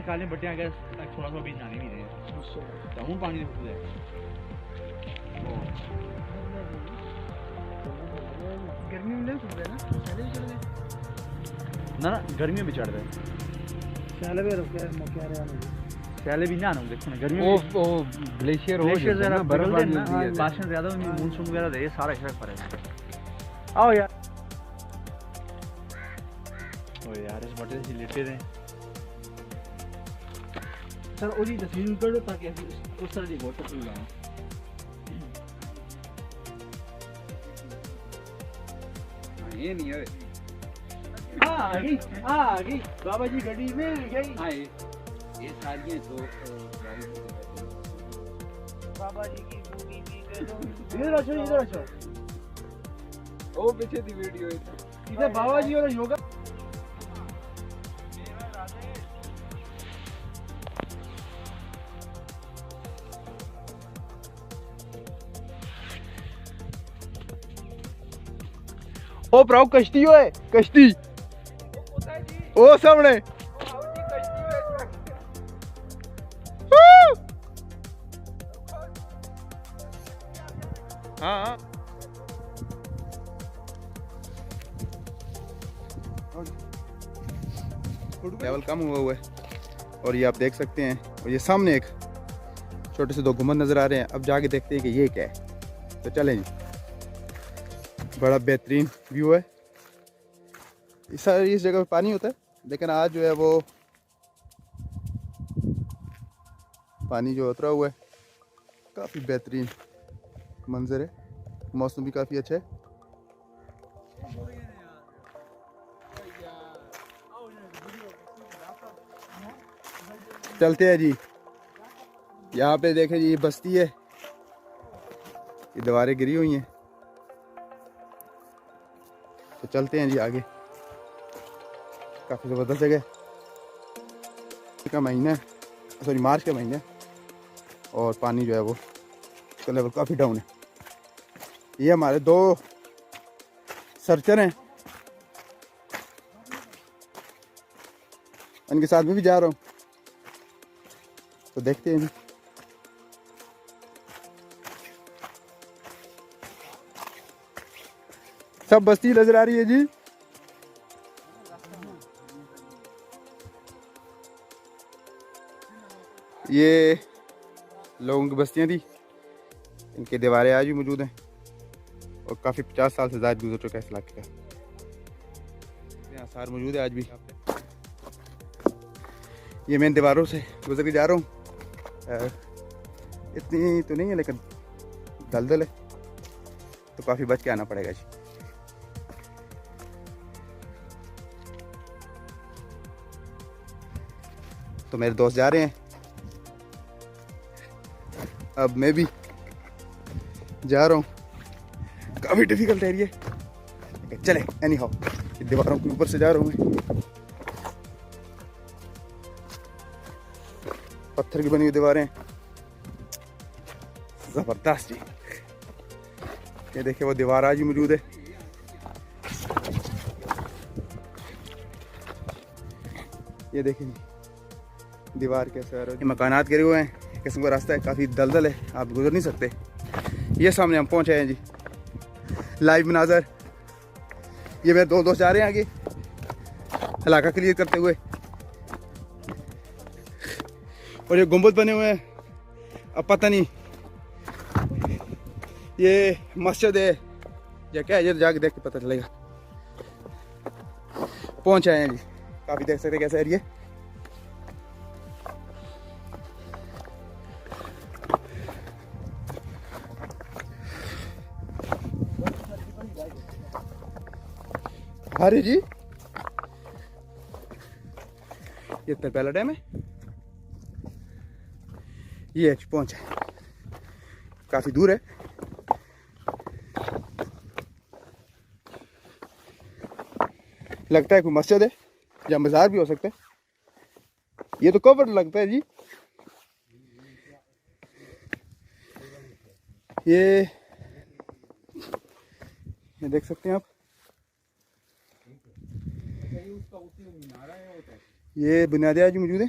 काले बट्टियां अगर 1600 बीज नाने भी रहे तो हम पानी फूक दे गर्मी में नहीं फूक रहे ना, पहले भी चल गए ना ना गर्मी में चढ़ गए पहले भी रुक गए मौके आ रहे हैं पहले भी ना देखो ना गर्मी में वो ग्लेशियर हो ग्लेशियर जाता है जरा ना, बर्फ बर्फबारी ना होती है। बारिश ज्यादा मानसून वगैरह दे सारा इफेक्ट पड़ेगा आओ यार ओ यार इस बटे से लेटे रहे सर ओजी तस्वीर कर दो ताकि उस तरह की वाटर प्रूफ लाओ ये नहीं है आ गई बाबा जी गड्डी मिल गई हाँ ये सारी तो बाबा जी की बूटी भी दे दो इधर अच्छा वो पीछे थी वीडियो इधर बाबा जी और योगा ओ भराओ कश्ती होए कश्ती ओ सामने हाँ लेवल कम हुआ है और ये आप देख सकते हैं और ये सामने एक छोटे से दो गुम्बद नजर आ रहे हैं। अब जाके देखते हैं कि ये क्या है, तो चलें जी। बड़ा बेहतरीन व्यू है। इस जगह पे पानी होता है लेकिन आज जो है वो पानी जो उतरा हुआ है। काफ़ी बेहतरीन मंजर है, मौसम भी काफ़ी अच्छा है। चलते हैं जी। यहाँ पे देखें जी, ये बस्ती है, ये दीवारें गिरी हुई हैं। तो चलते हैं जी आगे। काफ़ी ज़बरदस्त जगह का महीना है, सॉरी मार्च का महीना है और पानी जो है वो इसका लेवल काफ़ी डाउन है। ये हमारे दो सर्चर हैं, इनके साथ में भी जा रहा हूँ, तो देखते हैं जी। सब बस्ती नजर आ रही है जी। ये लोगों की बस्तियां थी, इनके दीवारें आज भी मौजूद हैं और काफ़ी 50 साल से ज़्यादा गुजर चुका है इस इलाके का। आसार मौजूद है आज भी। ये मैं दीवारों से गुजर के जा रहा हूँ। इतनी तो नहीं है लेकिन दलदल है, तो काफ़ी बच के आना पड़ेगा जी। तो मेरे दोस्त जा रहे हैं, अब मैं भी जा रहा हूँ। काफ़ी डिफिकल्ट एरिया है, चले एनी हाउ। दीवारों के ऊपर से जा रहा हूँ मैं। पत्थर की बनी हुई दीवारें, जबरदस्त जी। ये देखिए वो दीवार आज भी मौजूद है। ये देखिए दीवार कैसे आ रहा है। मकानात गिरे हुए हैं, किस्म का रास्ता है, काफ़ी दलदल है, आप गुजर नहीं सकते। ये सामने हम पहुंचे हैं जी, लाइव मनाजर। ये मेरे दो दोस्त जा रहे हैं आगे इलाका क्लियर करते हुए। और ये गुंबद बने हुए हैं, अब पता नहीं ये मस्जिद है या क्या है, ये जाके देख के पता चलेगा। पहुंच आए हैं जी, काफ़ी देख सकते कैसा एरिया। अरे जी ये तरपेला डैम है, ये पहुंचा है, काफी दूर है। लगता है कोई मस्जिद है या मज़ार भी हो सकता है। ये तो कवर लगता है जी। ये देख सकते हैं आप, ये बुनियादी आज मौजूद है।